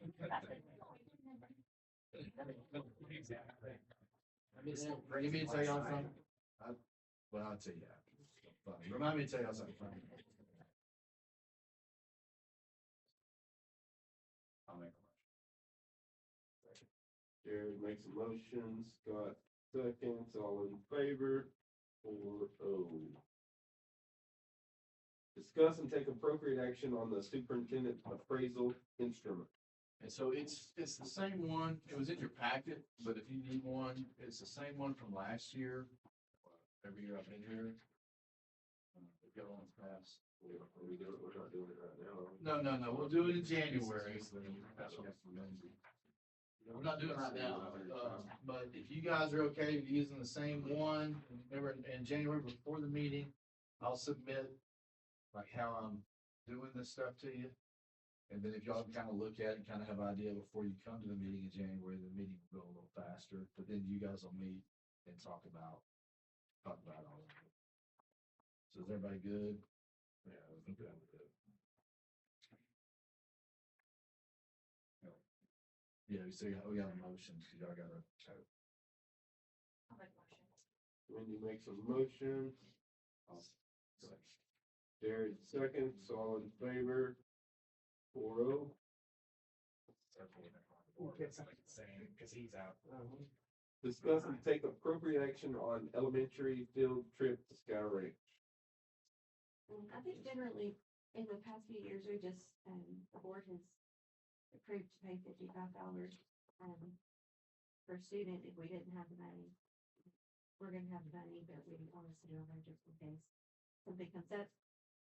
Give me to tell y'all something. Well, I'll tell you after. Fine. Remind me to tell y'all something funny. I'll make a Jared makes a motion, Scott seconds, all in favor, 4-0. Discuss and take appropriate action on the superintendent appraisal instrument. And so it's the same one, it was in your packet, but if you need one, it's the same one from last year. Every year I've been here. We've got one passed. We're not doing it right now. No, we'll do it in January. We're not doing it right now, but if you guys are okay with using the same one, remember in January before the meeting, I'll submit like how I'm doing this stuff to you. And then if y'all kind of look at it and kind of have an idea before you come to the meeting in January, the meeting will go a little faster, but then you guys will meet and talk about all of it. So is everybody good? Yeah, I think that was it. Yeah, we got a motion, so y'all gotta. I'll make a motion. Wendy makes a motion. Jared seconds, all in favor, 4-0. because he's out. Discuss and take appropriate action on elementary field trip to Sky Ranch. I think generally, in the past few years, we just, the board has approved to pay $55, per student if we didn't have the money. We're gonna have the money, but we want us to do it just in case something comes up,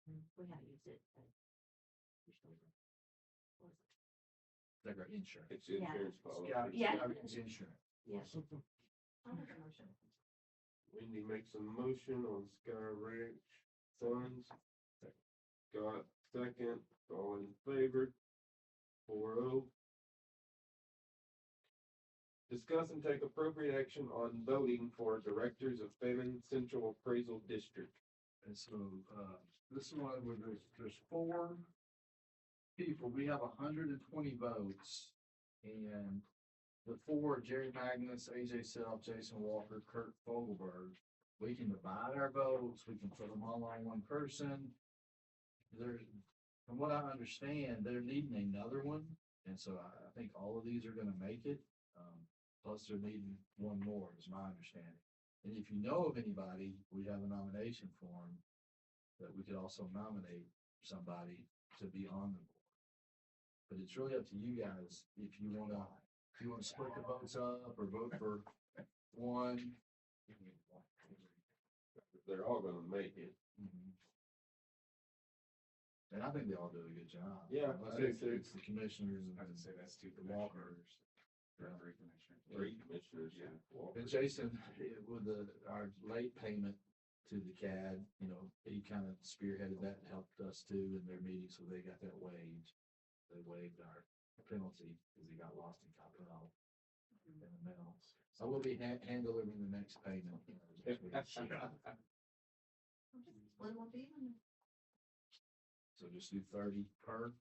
we have used it, but. usually- They're got insurance. It's insurance policy. Yeah. It's insurance. Yes. I'll make a motion. Wendy makes a motion on Sky Ranch funds. Scott second, all in favor, 4-0. Discuss and take appropriate action on voting for directors of Fannin Central Appraisal District. And so, this one, where there's 4 people, we have 120 votes. And the 4, Jerry Magnus, AJ Self, Jason Walker, Kurt Fogelberg, we can divide our votes, we can put them all on one person. From what I understand, they're needing another one, and so I think all of these are gonna make it. Plus they're needing one more, is my understanding. And if you know of anybody, we have a nomination form that we could also nominate somebody to be on the board. But it's really up to you guys if you wanna if you wanna split the votes up or vote for one. They're all gonna make it. And I think they all do a good job. Yeah, I I think do too. it's the commissioners and I would say that's two the walkers. commissioners, three commissioners. Three commissioners, yeah. And Jason, with our late payment to the CAD, he kind of spearheaded that and helped us too in their meeting, so they got that waived. They waived our penalty because he got lost in Capel in the mail. So we'll be hand delivering the next payment. One more being. So just do 30 per.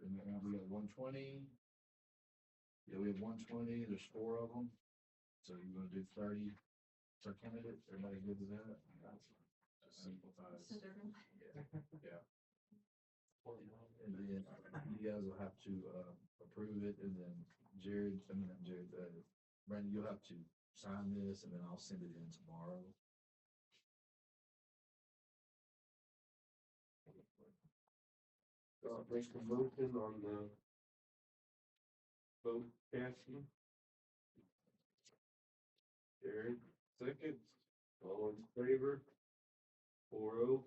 And then we got 120. Yeah, we have 120, there's 4 of them. So you're gonna do 30 per candidate, everybody good with that? Just simplifies. Yeah. And then you guys will have to, approve it, and then Brandon, you'll have to sign this, and then I'll send it in tomorrow. Make a motion on the vote casting. Jared, second. All in favor? 4-0.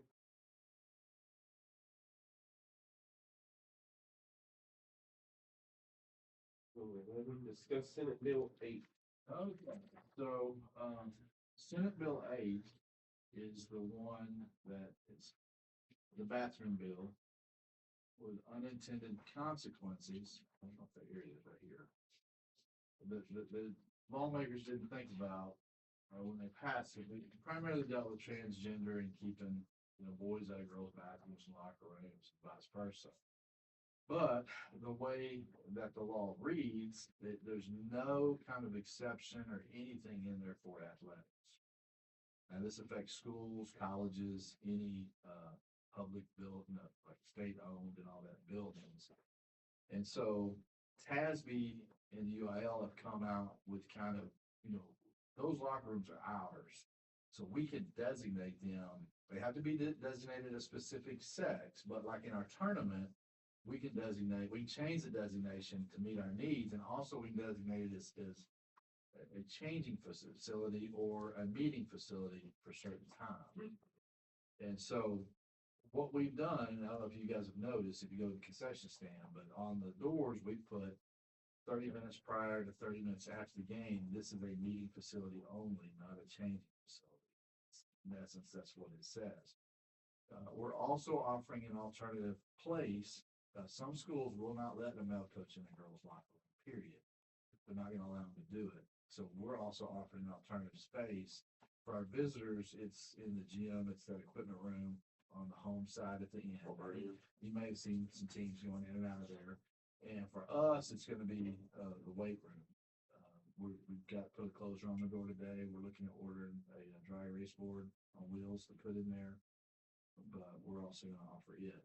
Number 11, discuss Senate Bill 8. Okay, so, Senate Bill 8 is the one that is the bathroom bill with unintended consequences. I don't know if that area is right here. The lawmakers didn't think about, when they passed it, they primarily dealt with transgender and keeping, boys out of girls' bathrooms and locker rooms, and vice versa. But the way that the law reads, there's no kind of exception or anything in there for athletics. Now, this affects schools, colleges, any, public building, like state-owned and all that buildings. And so TASB and the UIL have come out with kind of, those locker rooms are ours. So we can designate them. They have to be designated a specific sex, but like in our tournament, we can change the designation to meet our needs, and also we can designate it as a changing facility or a meeting facility for certain time. And so what we've done, and I don't know if you guys have noticed, if you go to the concession stand, but on the doors, we put 30 minutes prior to 30 minutes after the game, this is a meeting facility only, not a changing facility. In essence, that's what it says. We're also offering an alternative place. Some schools will not let a male coach in a girls' locker room, period. They're not gonna allow them to do it. So we're also offering an alternative space. For our visitors, it's in the gym, it's that equipment room on the home side at the end. You may have seen some teams going in and out of there. And for us, it's gonna be, the weight room. We've got put a closure on the door today. We're looking at ordering a dry erase board on wheels to put in there. But we're also gonna offer it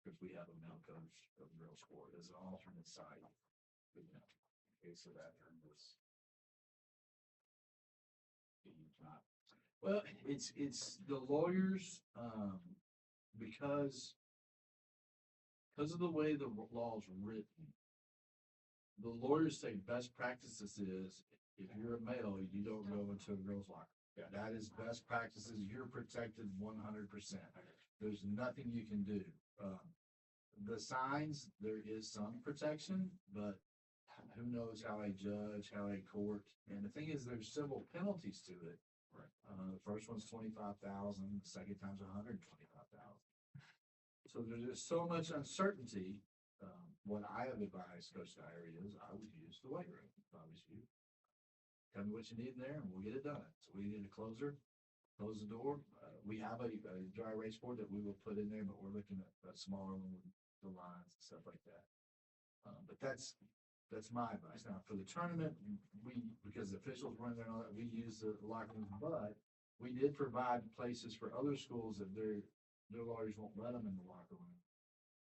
because we have a male coach of the girls' sport as an alternate site. In case of that room was. Well, it's the lawyers, because of the way the law's written. The lawyers say best practices is, if you're a male, you don't go into a girl's locker. That is best practices. You're protected 100%. There's nothing you can do. The signs, there is some protection, but who knows how a judge, how a court, and the thing is, there's civil penalties to it. Right. The first one's 25,000, the second time's 125,000. So there's just so much uncertainty. What I have advised Coach Dyer is I would use the weight room if I was you. Tell me what you need in there and we'll get it done. So we need a closer, close the door. We have a dry erase board that we will put in there, but we're looking at a smaller one with the lines and stuff like that. But that's my advice. Now for the tournament, because the officials run there and all that, we use the locker room, but we did provide places for other schools that their lawyers won't let them in the locker room.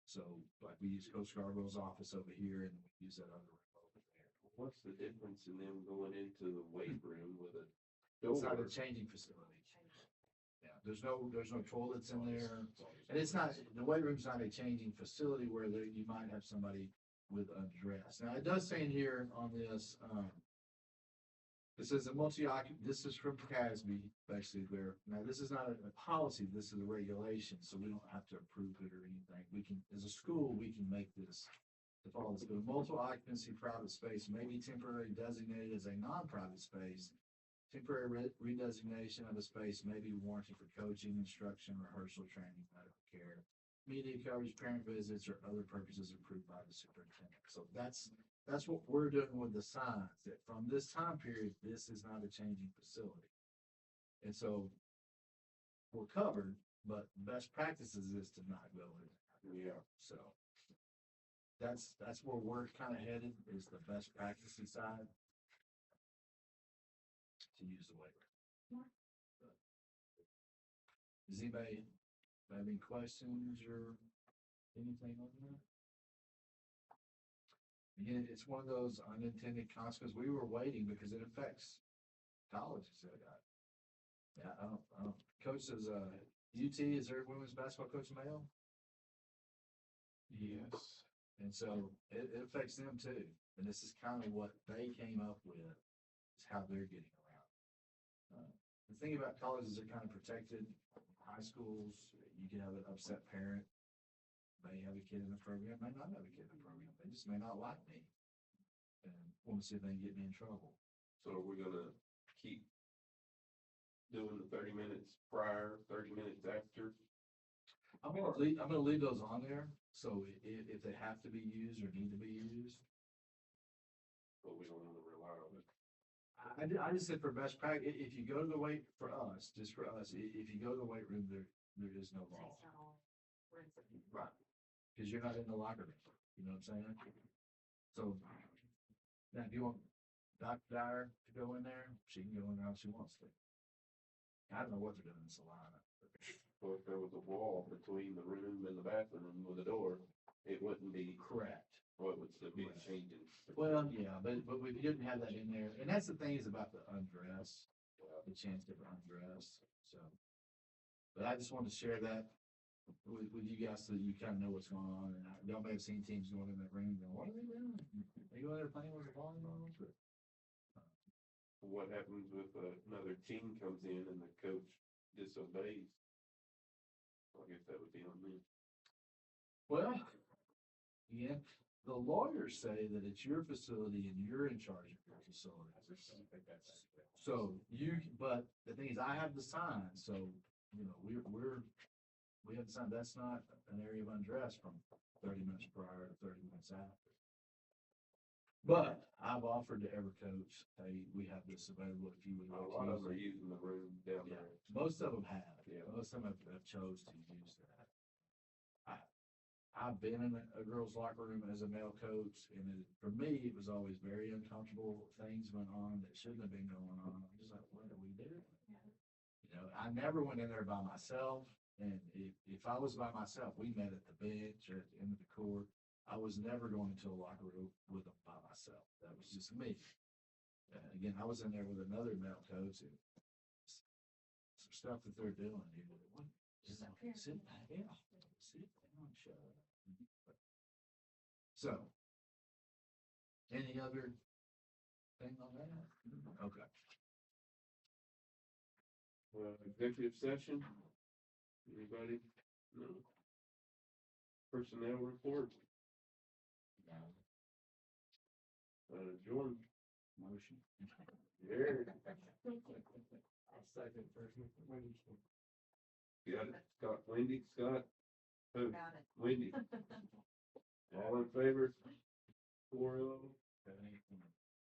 So like we use Coach Scarborough's office over here and we use that other room over there. What's the difference in them going into the weight room with a It's not a door? changing facility. Yeah, there's no toilets in there. And it's not, the weight room's not a changing facility where you might have somebody with undress. Now, it does say in here on this, it says a this is from CASB, basically there. Now, this is not a policy, this is a regulation, so we don't have to approve it or anything. We can, as a school, we can make this to follow this. But a multiple occupancy private space may be temporarily designated as a non-private space. Temporary redesignation of a space may be warranted for coaching, instruction, rehearsal, training, medical care, media coverage, parent visits, or other purposes approved by the superintendent. So that's what we're doing with the signs, that from this time period, this is not a changing facility. And so we're covered, but best practices is to not go in there. Yeah. So that's where we're kind of headed, is the best practices side. To use the waiver. Does anybody have any questions or anything on that? Again, it's one of those unintended consequences. We were waiting because it affects colleges. Yeah, I don't, coach says, UT, is there a women's basketball coach male? Yes. And so it affects them too. And this is kind of what they came up with, is how they're getting around. The thing about colleges, they're kind of protected. High schools, you can have an upset parent, may have a kid in the program, may not have a kid in the program. They just may not like me and want to see if they can get me in trouble. So are we gonna keep doing the 30 minutes prior, 30 minutes after? I'm gonna leave those on there, so if they have to be used or need to be used. But we don't wanna rely on it. I just said for best practice, if you go to the weight, for us, just for us, if you go to the weight room, there is no law. Right. Cause you're not in the locker room, you know what I'm saying? So, now if you want Dr. Dyer to go in there, she can go in there if she wants to. I don't know what they're doing in Salina. So if there was a wall between the room and the bathroom with a door, it wouldn't be, Correct. well, it would still be Right. changing. Well, yeah, but we didn't have that in there, and that's the thing is about the undress, the chance to undress, so. But I just wanted to share that with you guys so that you kind of know what's going on, and y'all may have seen teams going in that room going, what are they doing? They go in there playing with the volleyball? What happens if another team comes in and the coach disobeys? I guess that would be on me. Well, yeah, the lawyers say that it's your facility and you're in charge of your facility. So but the thing is, I have the sign, so, you know, we have the sign, that's not an area of undress from 30 minutes prior to 30 minutes after. But I've offered to every coach, hey, we have this available if you would A like lot to of them are use it. using the room down Yeah, there. most of them have. Yeah. Most of them have chose to use that. I've been in a girls' locker room as a male coach, and for me, it was always very uncomfortable. Things went on that shouldn't have been going on. I'm just like, what are we doing? You know, I never went in there by myself, and if I was by myself, we met at the bench or at the end of the court. I was never going into a locker room with them by myself. That was just me. Again, I was in there with another male coach, and some stuff that they're doing. You know, what? Just sit back, yeah, sit down, shut up. So, any other thing on that? Okay. Executive session? Anybody? No. Personnel report? Jordan? Motion. Jared? I'll second first. Got it. Scott, Wendy, Scott? Who? Got it. Wendy. All in favor? 4-0.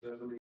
7